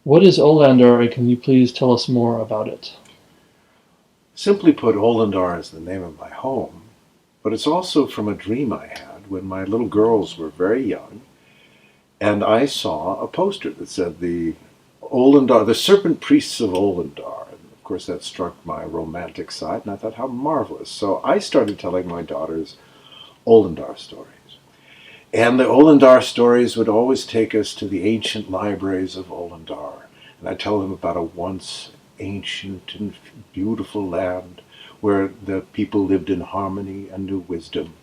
What is Olandar, and can you please tell us more about it? Simply put, Olandar is the name of my home, but it's also from a dream I had when my little girls were very young, and I saw a poster that said the Serpent Priests of Olandar. And of course, that struck my romantic side, and I thought, how marvelous. So I started telling my daughters Olandar stories. And the Olandar stories would always take us to the ancient libraries of Olandar. And I'd tell them about a once ancient and beautiful land where the people lived in harmony and knew wisdom.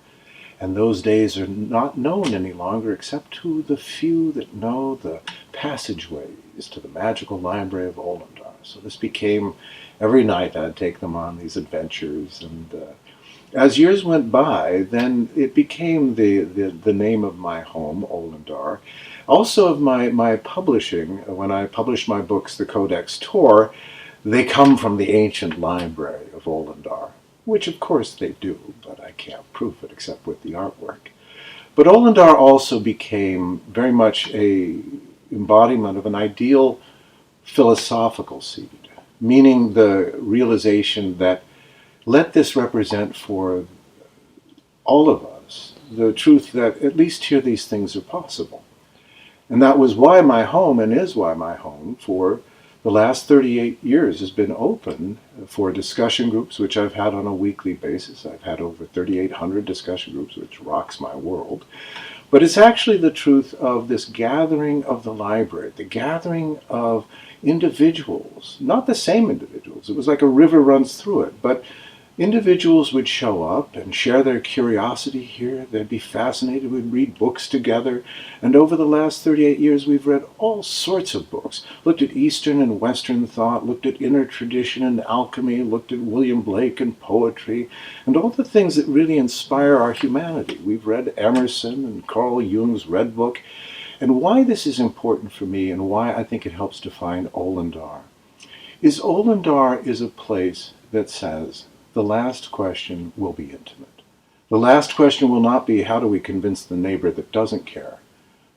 And those days are not known any longer except to the few that know the passageways to the magical library of Olandar. So this became, every night I'd take them on these adventures, and as years went by, then it became the name of my home, Olandar. Also of my publishing. When I published my books, the Codex Tor, they come from the ancient library of Olandar, which of course they do, but I can't prove it except with the artwork. But Olandar also became very much a embodiment of an ideal philosophical seed, meaning the realization that let this represent for all of us the truth that at least here these things are possible. And that was why my home, and is why my home, for the last 38 years has been open for discussion groups, which I've had on a weekly basis. I've had over 3,800 discussion groups, which rocks my world. But it's actually the truth of this gathering of the library, the gathering of individuals, not the same individuals. It was like a river runs through it, but individuals would show up and share their curiosity here. They'd be fascinated. We'd read books together. And over the last 38 years, we've read all sorts of books. Looked at Eastern and Western thought, looked at inner tradition and alchemy, looked at William Blake and poetry, and all the things that really inspire our humanity. We've read Emerson and Carl Jung's Red Book. And why this is important for me, and why I think it helps define Olandar, is Olandar is a place that says, the last question will be intimate. The last question will not be how do we convince the neighbor that doesn't care,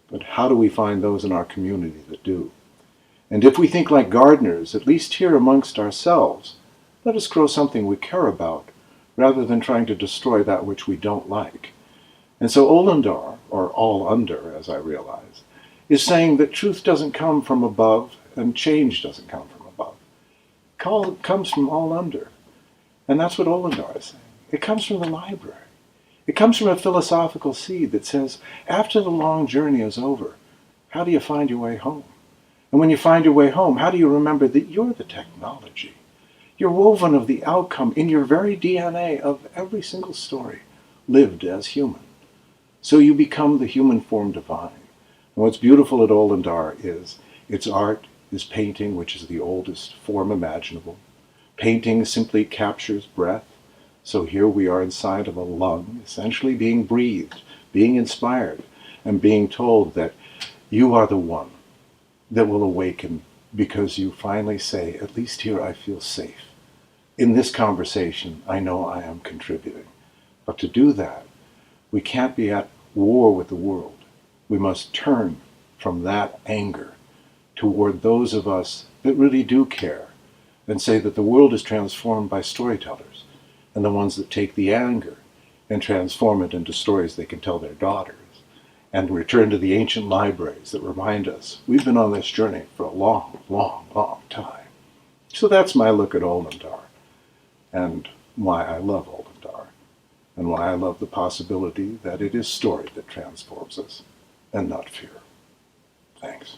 but how do we find those in our community that do? And if we think like gardeners, at least here amongst ourselves, let us grow something we care about, rather than trying to destroy that which we don't like. And so Olandar, or all under, as I realize, is saying that truth doesn't come from above and change doesn't come from above. It comes from all under. And that's what Olandar is saying. It comes from the library. It comes from a philosophical seed that says, after the long journey is over, how do you find your way home? And when you find your way home, how do you remember that you're the technology? You're woven of the outcome in your very DNA of every single story lived as human. So you become the human form divine. And what's beautiful at Olandar is its art is painting, which is the oldest form imaginable. Painting simply captures breath, so here we are inside of a lung, essentially being breathed, being inspired, and being told that you are the one that will awaken because you finally say, at least here I feel safe. In this conversation, I know I am contributing. But to do that, we can't be at war with the world. We must turn from that anger toward those of us that really do care, and say that the world is transformed by storytellers, and the ones that take the anger and transform it into stories they can tell their daughters, and return to the ancient libraries that remind us we've been on this journey for a long, long, long time. So that's my look at Olandar, and why I love Olandar, and why I love the possibility that it is story that transforms us, and not fear. Thanks.